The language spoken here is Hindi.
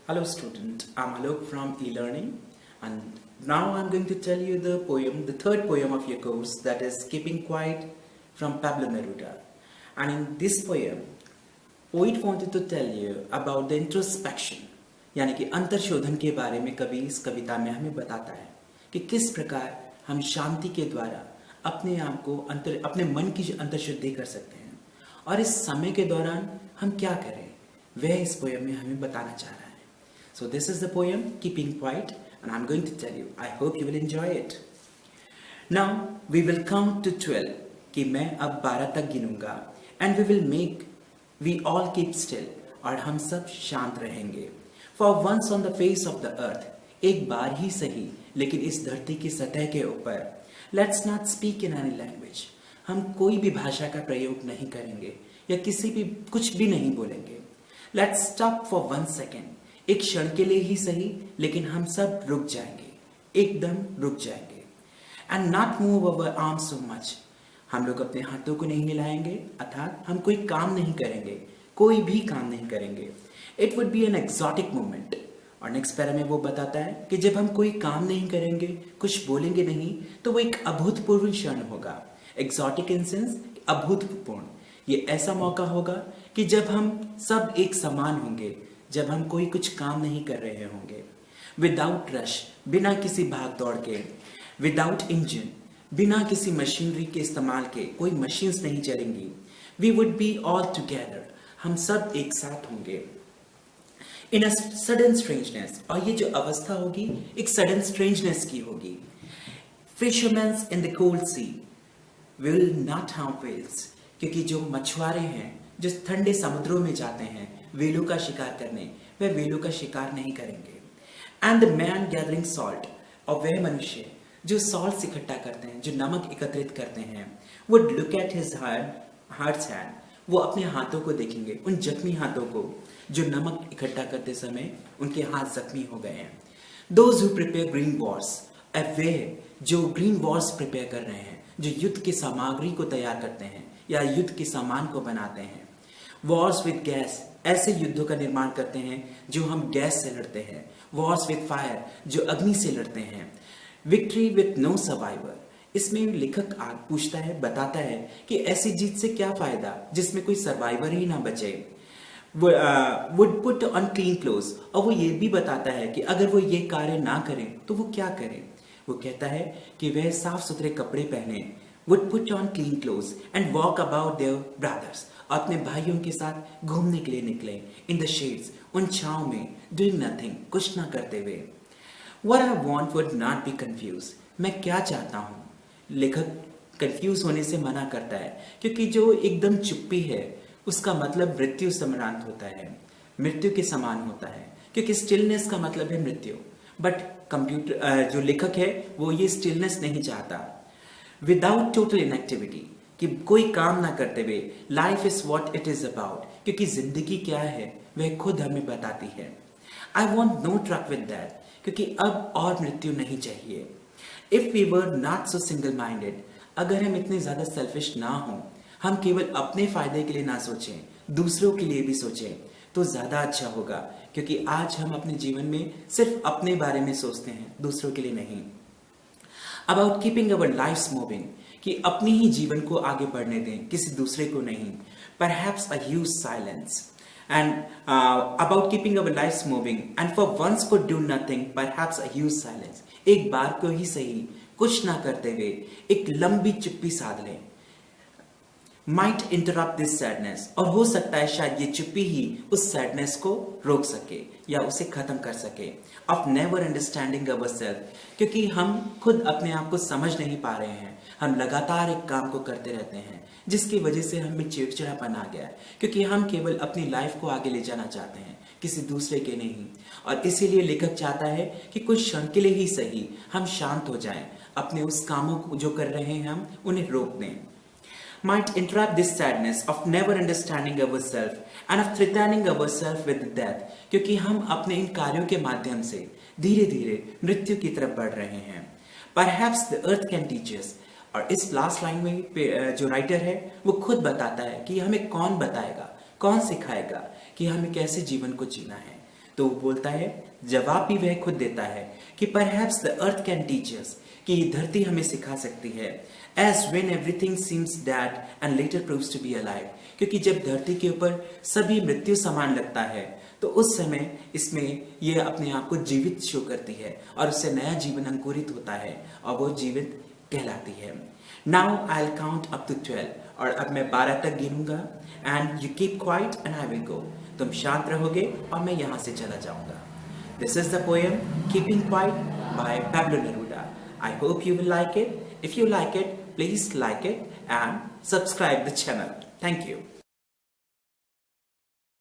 Hello student, I'm Alok from eLearning and now I'm going to tell you the poem, the third poem of your course, that is Keeping Quiet from Pablo Neruda. And in this poem, poet wanted to tell you about the introspection, यानी कि अंतर्शोधन के बारे में कवि इस कविता में हमें बताता है कि किस प्रकार हम शांति के द्वारा अपने आप को अपने मन की अंतर्शुद्धि कर सकते हैं और इस समय के दौरान हम क्या करें वह इस पोएम में हमें बताना चाह रहा है. So this is the poem Keeping Quiet and I'm going to tell you. I hope you will enjoy it. Now we will count to 12 कि मैं अब 12 तक गिनूंगा and we all keep still और हम सब शांत रहेंगे. For once on the face of the earth, एक बार ही सही लेकिन इस धरती की सतह के ऊपर, let's not speak in any language. हम कोई भी भाषा का प्रयोग नहीं करेंगे या कुछ भी नहीं बोलेंगे. Let's stop for 1 second. एक क्षण के लिए ही सही लेकिन हम सब रुक जाएंगे, एकदम रुक जाएंगे. And not move our arms so much. हम लोग अपने हाथों को नहीं हिलाएंगे, अर्थात हम कोई काम नहीं करेंगे, कोई भी काम नहीं करेंगे. It would be an exotic moment. और नेक्स्ट पैरा में वो बताता है कि जब हम कोई काम नहीं करेंगे, कुछ बोलेंगे नहीं, तो वो एक अभूतपूर्व क्षण होगा. Exotic in sense अभूतपूर्ण. ये ऐसा मौका होगा कि जब हम सब एक समान होंगे, जब हम कोई कुछ काम नहीं कर रहे होंगे. विदाउट रश, बिना किसी भाग दौड़ के. विदाउट इंजन, बिना किसी मशीनरी के इस्तेमाल के, कोई मशीन्स नहीं चलेंगी. We would be all together, हम सब एक साथ होंगे. इन अ सडन स्ट्रेंजनेस, और ये जो अवस्था होगी एक सडन स्ट्रेंजनेस की होगी. Fisherman in the cold sea will not harm whales, क्योंकि जो मछुआरे हैं जो ठंडे समुद्रों में जाते हैं वेलों का शिकार करने, वह वेलों का शिकार नहीं करेंगे. And the man gathering salt, और वह मनुष्य जो सॉल्ट इकट्ठा करते हैं, जो नमक एकत्रित करते हैं, would look at his hearts hand, वो अपने हाथों को देखेंगे, उन जख्मी हाथों को जो नमक इकट्ठा करते समय उनके हाथ जख्मी हो गए हैं. Those who prepare green wars, वे जो ग्रीन वॉर्स प्रिपेयर कर रहे हैं, जो युद्ध की सामग्री को तैयार करते हैं या युद्ध के सामान को बनाते हैं. वॉर्स विद गैस, ऐसे युद्धों का निर्माण करते हैं जो हम गैस से लड़ते हैं. वॉर्स विद फायर, जो अग्नि से लड़ते हैं. विक्ट्री विद नो सर्वाइवर, इसमें लेखक पूछता है, बताता है कि ऐसी जीत से क्या फायदा जिसमें कोई सर्वाइवर ही ना बचे. Would put on clean clothes, और वो ये भी बताता है कि अगर वो ये कार्य ना करें तो वो क्या करें. वो कहता है कि वह साफ सुथरे कपड़े पहने. would put on clean clothes and walk about their brothers, अपने भाइयों के साथ घूमने के लिए निकले. in the shades, उन छाँव में, doing nothing, कुछ ना करते हुए. what I want would not be confused, मैं क्या चाहता हूँ. लेखक कंफ्यूज होने से मना करता है क्योंकि जो एकदम चुप्पी है उसका मतलब मृत्यु समान होता है, मृत्यु के समान होता है, क्योंकि स्टिलनेस का मतलब है मृत्यु. बट जो लेखक है वो ये स्टिलनेस नहीं चाहता. विदाउट टोटल इनएक्टिविटी, कि कोई काम ना करते हुए. Life is what it is about, क्योंकि जिंदगी क्या है वह खुद हमें बताती है. I want no truck with that, क्योंकि अब और मृत्यु नहीं चाहिए. If we were not so single minded, अगर हम इतने ज्यादा सेल्फिश ना हो, हम केवल अपने फायदे के लिए ना सोचें, दूसरों के लिए भी सोचें, तो ज्यादा अच्छा होगा. क्योंकि आज हम अपने जीवन में सिर्फ अपने बारे में सोचते हैं, दूसरों के लिए नहीं. About keeping our lives moving, कि अपने ही जीवन को आगे बढ़ने दें, किसी दूसरे को नहीं. Perhaps a huge silence and about keeping our lives moving and for once could do nothing, perhaps a huge silence, एक बार को ही सही कुछ ना करते हुए एक लंबी चुप्पी साध लें. माइट इंटरप्ट दिस सैडनेस, और हो सकता है शायद ये चुप्पी ही उस सैडनेस को रोक सके या उसे खत्म कर सके. Of never understanding our self, क्योंकि हम खुद अपने आप को समझ नहीं पा रहे हैं. हम लगातार एक काम को करते रहते हैं जिसकी वजह से हमें चिड़चिड़ापन आ गया है, क्योंकि हम केवल अपनी लाइफ को आगे ले जाना चाहते हैं, किसी दूसरे के नहीं. और इसीलिए लेखक चाहता है कि कुछ क्षण के लिए ही सही हम शांत हो जाएं, अपने उस कामों को जो कर रहे हैं हम उन्हें रोक दें. Might interrupt this sadness of never understanding ourselves and of threatening ourselves with death, क्योंकि हम अपने इन कार्यों के माध्यम से धीरे धीरे मृत्यु की तरफ बढ़ रहे हैं. Perhaps the earth can teach us, और इस लास्ट लाइन में जो राइटर है वो खुद बताता है कि हमें कौन बताएगा, कौन सिखाएगा कि हमें कैसे जीवन को जीना है. तो वो बोलता है, जवाब भी वह खुद देता है कि perhaps the earth can teach us, कि धरती हमें सिखा सकती है, as when everything seems dead and later proves to be alive, क्योंकि जब धरती के ऊपर सभी मृत्यु समान लगता है तो उस समय इसमें यह अपने आप को जीवित शो करती है और उससे नया जीवन अंकुरित होता है और वो जीवित कहलाती है। Now I will count up to 12 और अब मैं 12 तक गिनूंगा and you keep quiet and I will go. तुम शांत रहोगे और मैं यहाँ से चला जाऊंगा। This is the poem keeping quiet by Pablo Neruda. I hope you will like it. If you like it, please like it and subscribe the channel. Thank you.